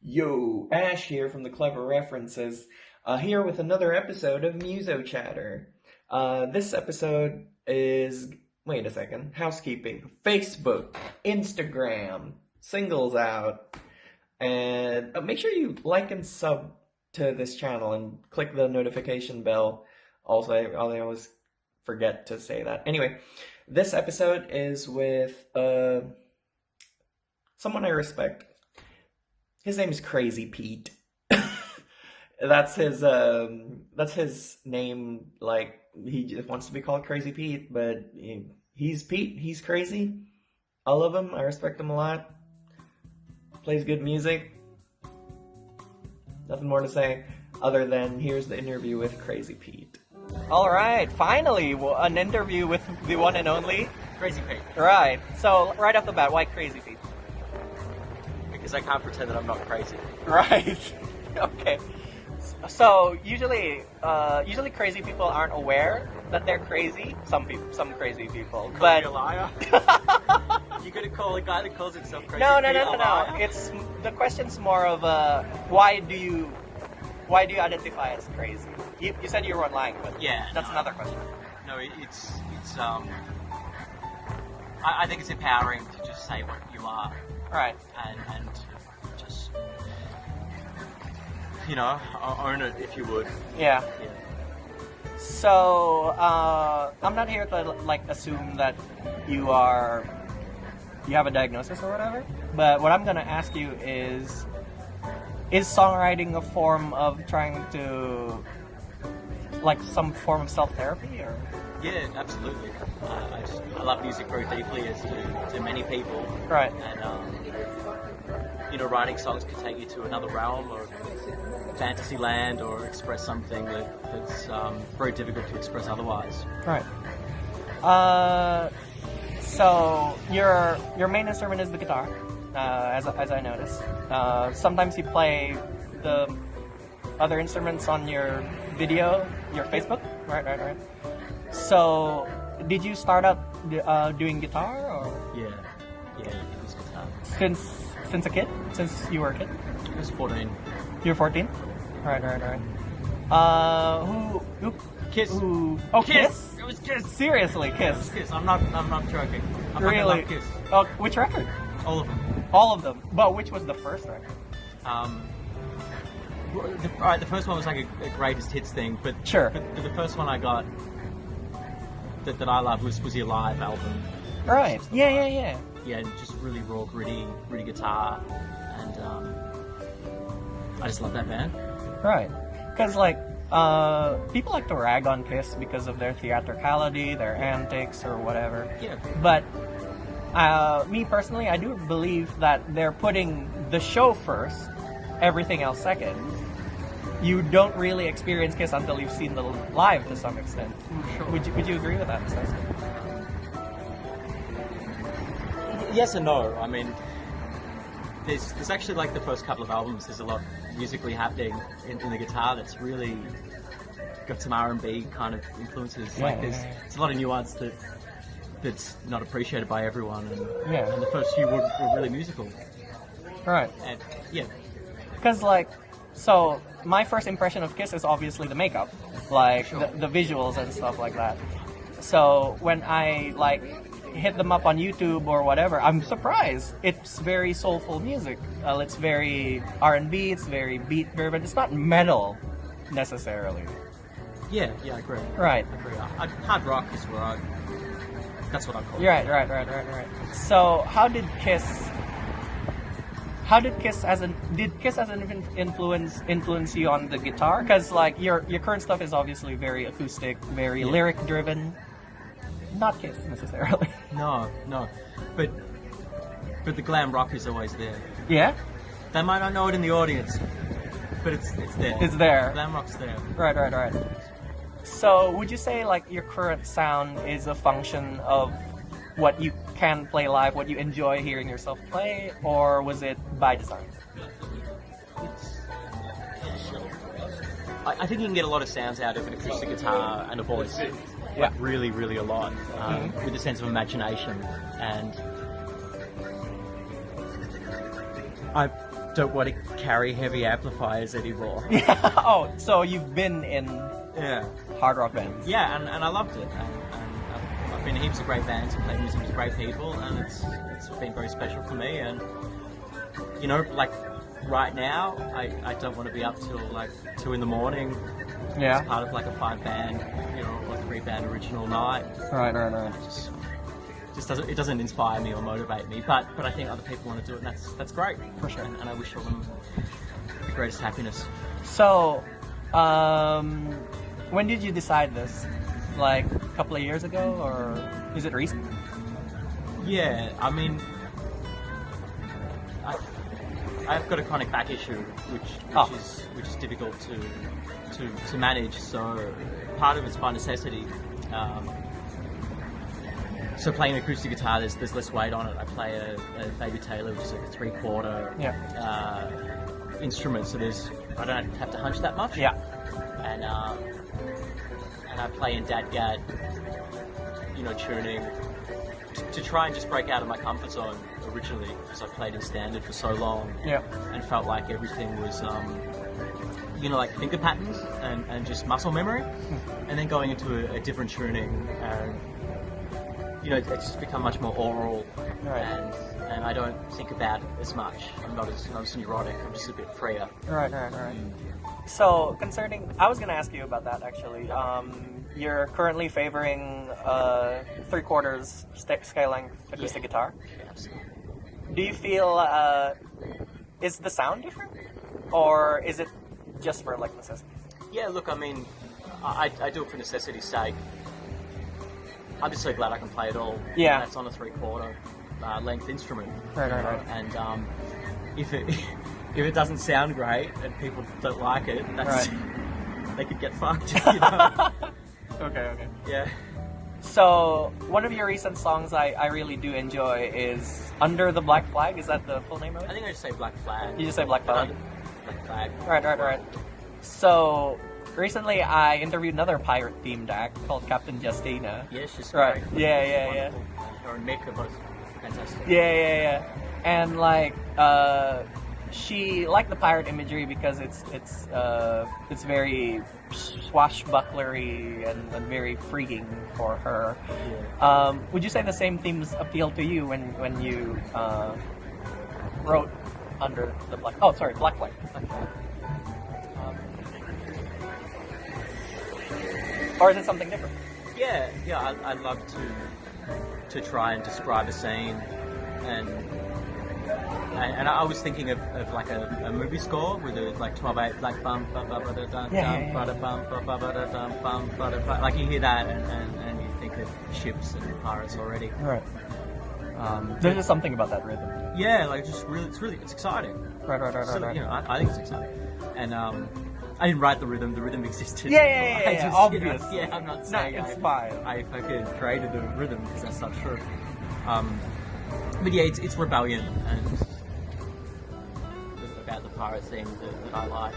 Yo, Ash here from the Clever References, here with another episode of Musochatter. This episode is, wait a second, housekeeping. Facebook, Instagram, singles out, and make sure you like and sub to this channel and click the notification bell. Also, I always forget to say that. Anyway, this episode is with someone I respect. His name is CRAZYPETE. That's his name. Like, he just wants to be called CRAZYPETE, but he's Pete. He's crazy. I love him. I respect him a lot. Plays good music. Nothing more to say other than here's the interview with CRAZYPETE. All right, finally, an interview with the one and only CRAZYPETE. Right. So right off the bat, why CRAZYPETE? Because I can't pretend that I'm not crazy. Right. Okay. So usually crazy people aren't aware that they're crazy. Some crazy people. But you're a liar. You gonna call a guy that calls himself crazy? No. It's the question's more of why do you identify as crazy? You said you weren't lying, but yeah, that's another question. No, it's I think it's empowering to just say what you are. Right. And just, own it if you would. Yeah. So, I'm not here to, assume that you have a diagnosis or whatever, but what I'm gonna ask you is songwriting a form of trying to, some form of self-therapy, or? Yeah, absolutely. I love music very deeply, as do many people. Right. And, writing songs can take you to another realm or fantasy land or express something that's very difficult to express otherwise. Right. So your main instrument is the guitar, as I noticed. Sometimes you play the other instruments on your video, your Facebook. Right. So, did you start up doing guitar, or? Yeah, it was guitar. Since a kid? Since you were a kid? I was 14. You were 14? Right. Who? Kiss. Who? Oh, Kiss? It was Kiss. Seriously, Kiss? It was Kiss. I'm not joking. I fucking Really? love Kiss. Oh, which record? All of them. All of them. But which was the first record? The first one was like a greatest hits thing, but sure. But the first one I got that I loved was the Alive album. Right. Yeah. Yeah, just really raw, gritty guitar, and I just love that band. Right. Because people like to rag on Kiss because of their theatricality, their antics, or whatever. Yeah. But me personally, I do believe that they're putting the show first, everything else second. You don't really experience Kiss until you've seen them live to some extent. Sure. Would you agree with that assessment? Yes and no. I mean, there's actually the first couple of albums. There's a lot musically happening in the guitar that's really got some R&B kind of influences. Yeah, there's a lot of nuance that's not appreciated by everyone. And the first few were really musical. Right. And yeah. Because so my first impression of Kiss is obviously the makeup, Sure. the visuals and stuff like that. So when I hit them up on YouTube or whatever, I'm surprised. It's very soulful music. It's very R&B. It's very beat driven. It's not metal necessarily. Yeah, I agree. Right. I agree. Hard rock is that's what I call it. Right. So did Kiss as an influence you on the guitar? Because your current stuff is obviously very acoustic, very lyric driven. Not Kiss necessarily. No. But the glam rock is always there. Yeah? They might not know it in the audience, but it's there. It's there. Glam rock's there. Right. So would you say your current sound is a function of what you can play live, what you enjoy hearing yourself play, or was it by design? I think you can get a lot of sounds out of an acoustic guitar and a voice. Yeah. Really, really a lot. With a sense of imagination. And don't want to carry heavy amplifiers anymore. Oh, so you've been in Yeah. hard rock bands? Yeah, and I loved it. And I've been in heaps of great bands and played music with great people, and it's been very special for me. And you know, like right now, I don't want to be up till like 2 in the morning. Yeah. As part of like a 5-band, you know, or 3-band original night. Right. Just doesn't inspire me or motivate me. But I think other people want to do it, and that's great. For sure. And I wish all them the greatest happiness. So, when did you decide this? Like a couple of years ago, or is it recent? Yeah, I mean, I've got a chronic back issue, which is difficult to manage. So part of it's by necessity. So playing acoustic guitar, there's less weight on it. I play a Baby Taylor, which is like a 3/4 instrument, so I don't have to hunch that much. Yeah. And I play in DAD-GAD, you know, tuning to try and just break out of my comfort zone originally, because I played in standard for so long. Yeah. And felt like everything was, you know, like finger patterns and just muscle memory. And then going into a different tuning, and you know, it's just become much more oral. Right. And I don't think about it as much. I'm not as neurotic. I'm just a bit freer. Right. So, I was going to ask you about that actually. You're currently favoring 3/4 scale length acoustic guitar. Yeah, absolutely. Do you feel, is the sound different? Or is it just for like necessity? Yeah, look, I mean, I do it for necessity's sake. I'm just so glad I can play it all. Yeah. That's on a 3/4 length instrument. Right. And if it doesn't sound great and people don't like it, that's they could get fucked. You know? Okay. Yeah. So, one of your recent songs I really do enjoy is Under the Black Flag. Is that the full name of it? I think I just say Black Flag. You just say Black Flag? Black Flag. Right. So, recently I interviewed another pirate-themed act called Captain Justina. Yeah, she's Right. great. Yeah. Her and Mick are both fantastic. Yeah. And like, she liked the pirate imagery because it's very swashbucklery and very freeing for her. Yeah. Would you say the same themes appeal to you when you wrote Under the Black? Oh, sorry, Black Flag. Or is it something different? Yeah. I'd love to try and describe a scene, and I was thinking of like a movie score with a like 12/8 like bum bum bum bum dum bum bum bum bum, like you hear that and you think of ships and pirates already. Right. There's just something about that rhythm. Yeah, like just it's exciting. Right. So, you know, I think it's exciting, and I didn't write the rhythm existed. Yeah, obvious. You know, yeah, I'm not saying it's fine. I fucking created the rhythm, because that's not true. But yeah, it's rebellion and about the pirate thing that I like.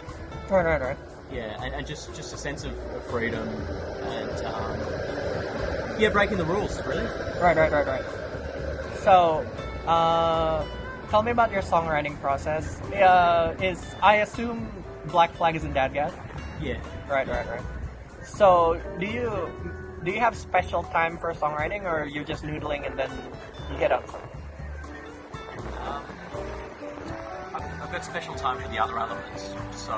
Right. Yeah, and just a sense of freedom and breaking the rules, really. Right. So, tell me about your songwriting process. I assume Black Flag is in DAD-GAD? Yeah. Right. So, do you have special time for songwriting, or you're just noodling and then you get on something? I've got special time for the other elements. So,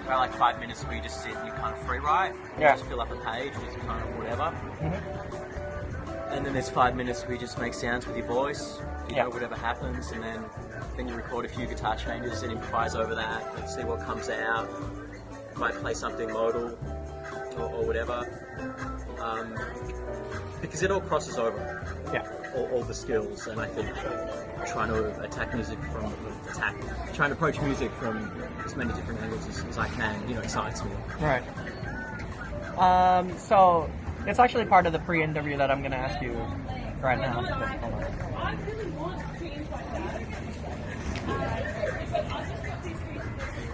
about like 5 minutes where you just sit and you kind of free write. Yeah. Just fill up a page with kind of whatever. Mm-hmm. And then there's 5 minutes where you just make sounds with your voice, you know, whatever happens, and then you record a few guitar changes and improvise over that and see what comes out. Might play something modal or whatever. Because it all crosses over. Yeah. All the skills, and I think trying to approach music from as many different angles as I can, you know, excites me. Right. So it's actually part of the pre-interview that I'm going to ask you right now. Hold on.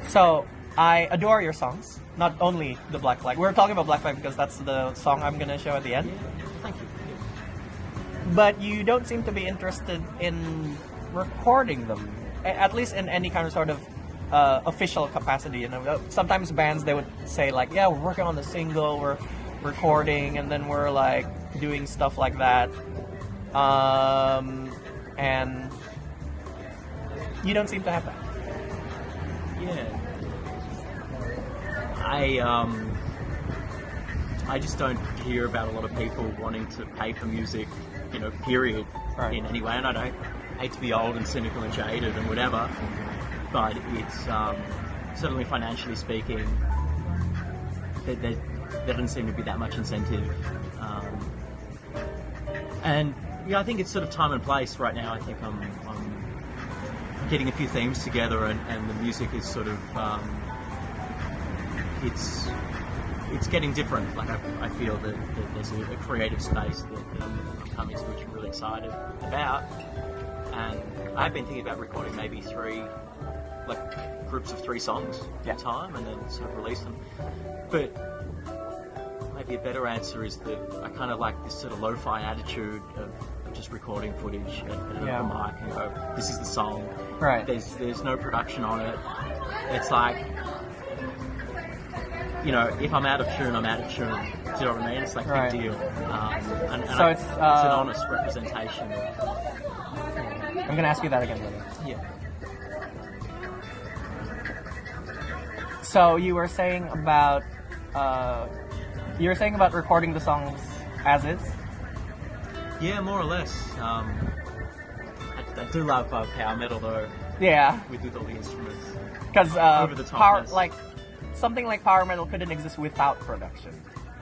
So I adore your songs, not only the Black Flag. We're talking about Black Flag because that's the song I'm going to show at the end. Thank you. But you don't seem to be interested in recording them at least in any kind of sort of official capacity, you know, sometimes bands they would say like, yeah, we're working on the single, we're recording, and then we're like doing stuff like that, and you don't seem to have that. Yeah. I just don't hear about a lot of people wanting to pay for music, you know, period, Right. in any way. And I don't hate to be old and cynical and jaded and whatever, but it's certainly financially speaking, there doesn't seem to be that much incentive. And yeah, I think it's sort of time and place right now. I think I'm getting a few themes together, and the music is sort of it's getting different. Like I feel that there's a creative space that I'm coming to, which I'm really excited about. And I've been thinking about recording maybe 3, like groups of 3 songs at a time, and then sort of release them. But maybe a better answer is that I kind of like this sort of lo-fi attitude of just recording footage and an open mic and go, this is the song. Right. There's no production on it. It's like, you know, if I'm out of tune, I'm out of tune. Do you know what I mean? It's like Right. big deal. And So it's an honest representation of, I'm gonna ask you that again later. yeah. So you were saying about recording the songs as is. Yeah, more or less. I do love power metal though, Yeah, with all the instruments. because Over the power topness. like something like power metal couldn't exist without production.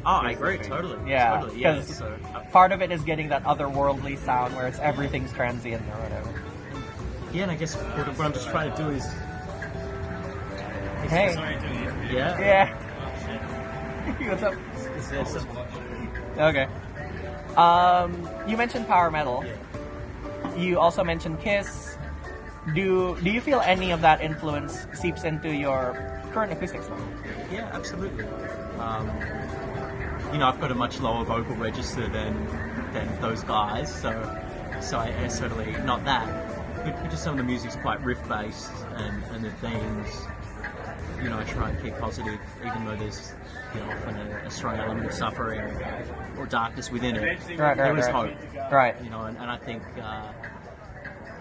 Oh, I agree, totally. Yeah, Totally, yeah. 'cause So, part of it is getting that otherworldly sound where it's everything's transient or whatever. yeah, and I guess what I'm just trying to do is, Hey, yeah, yeah. What's up? is there some, Okay. You mentioned power metal. You also mentioned Kiss. Do you feel any of that influence seeps into your current acoustic style? yeah, absolutely. You know, I've got a much lower vocal register than those guys, so I certainly not that. But just some of the music's quite riff based, and the themes, you know, I try and keep positive, even though there's, you know, often a strong element of suffering or darkness within it. Right, There is right. hope, Right. you know, and I think,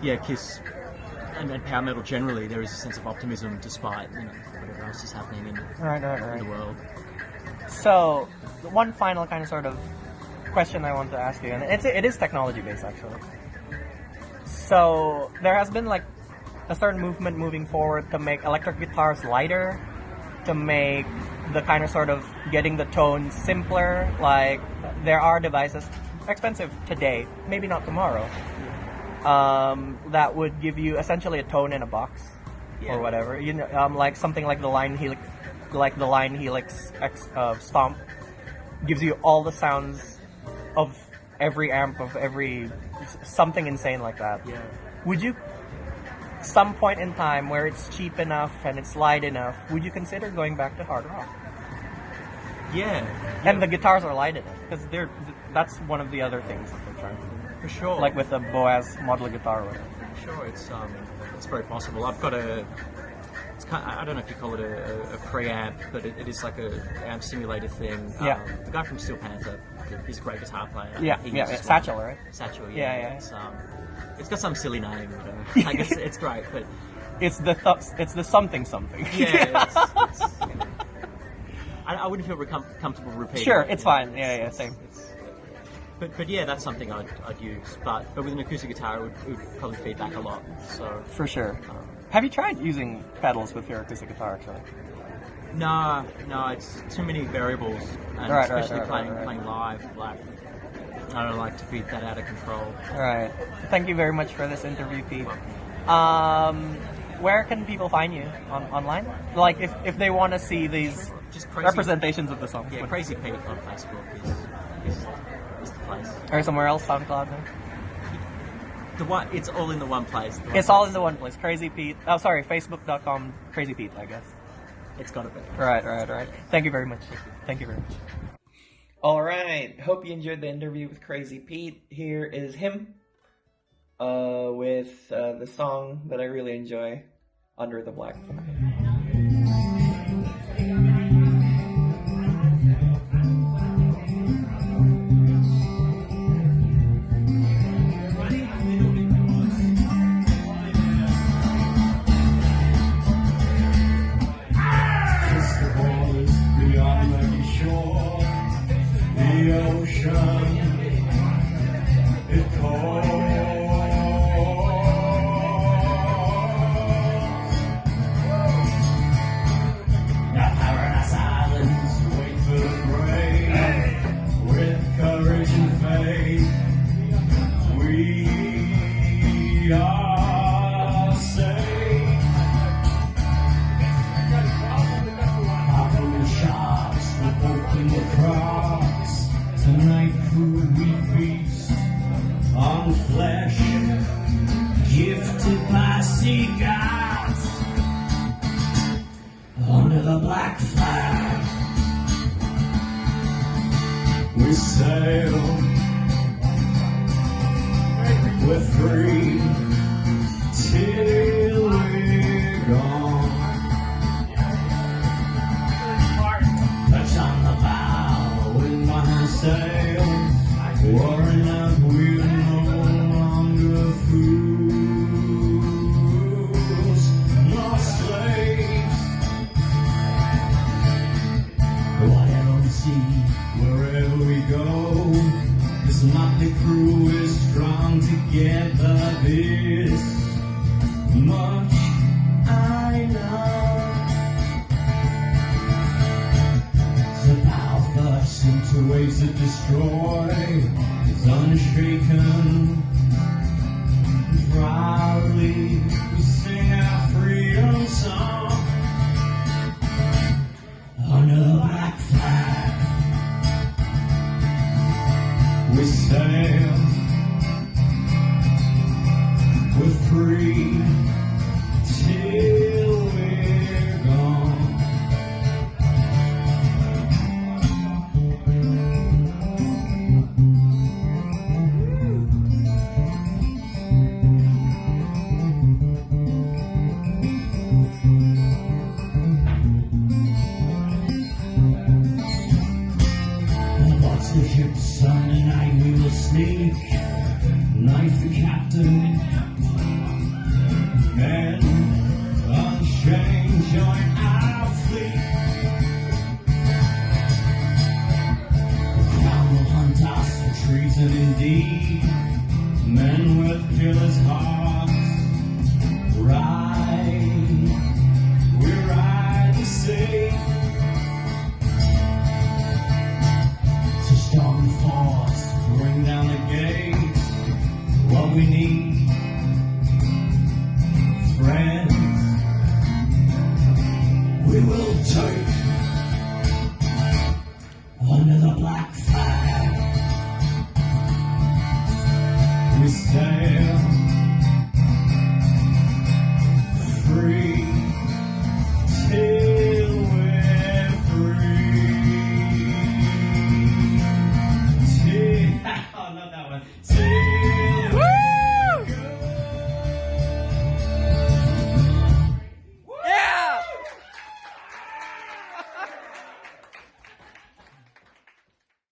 yeah, Kiss and power metal generally, there is a sense of optimism despite, you know, whatever else is happening in Right. the world. So, one final kind of sort of question I want to ask you, and it is technology based actually. So there has been like a certain movement moving forward to make electric guitars lighter, to make the kind of sort of getting the tone simpler. Like there are devices, expensive today, maybe not tomorrow, that would give you essentially a tone in a box Yeah. or whatever. You know, like something like the Line Helix X Stomp gives you all the sounds of every amp of every something insane like that. Yeah. Would you, some point in time where it's cheap enough and it's light enough, would you consider going back to hard rock? Yeah. And the guitars are light enough because that's one of the other things that they're trying to do. for sure. Like with the Boaz model guitar or whatever. Sure, it's very possible. I've got it's kind I don't know if you call it a preamp, but it is like a amp simulator thing. Yeah. The guy from Steel Panther, he's a great guitar player. Yeah, He yeah, uses one. Satchel, right? Satchel, Yeah, yeah. yeah. It's got some silly name, you know. I guess it's great, but It's the something. yeah, it's I wouldn't feel comfortable repeating. Sure, it, it's you know. fine. Yeah, same. But yeah, that's something I'd use. But with an acoustic guitar, it would probably feed back a lot. So For sure. Have you tried using pedals with your acoustic guitar actually? no, it's too many variables, and Right, especially right. playing live. Like I don't like to be that out of control. All right. Thank you very much for this interview, Pete. Where can people find you online? Like if they want to see these Just crazy. representations of the song. Yeah, CRAZYPETE on Facebook is the place. Or somewhere else, SoundCloud. No? The one, it's all in the one place. It's all in the one place. Crazy Pete. Oh, sorry. Facebook.com. Crazy Pete, I guess. It's got to be. Right. Thank you very much. Thank you very much. All right. Hope you enjoyed the interview with Crazy Pete. Here is him with the song that I really enjoy, Under the Black Flag. Under the black flag, we stay.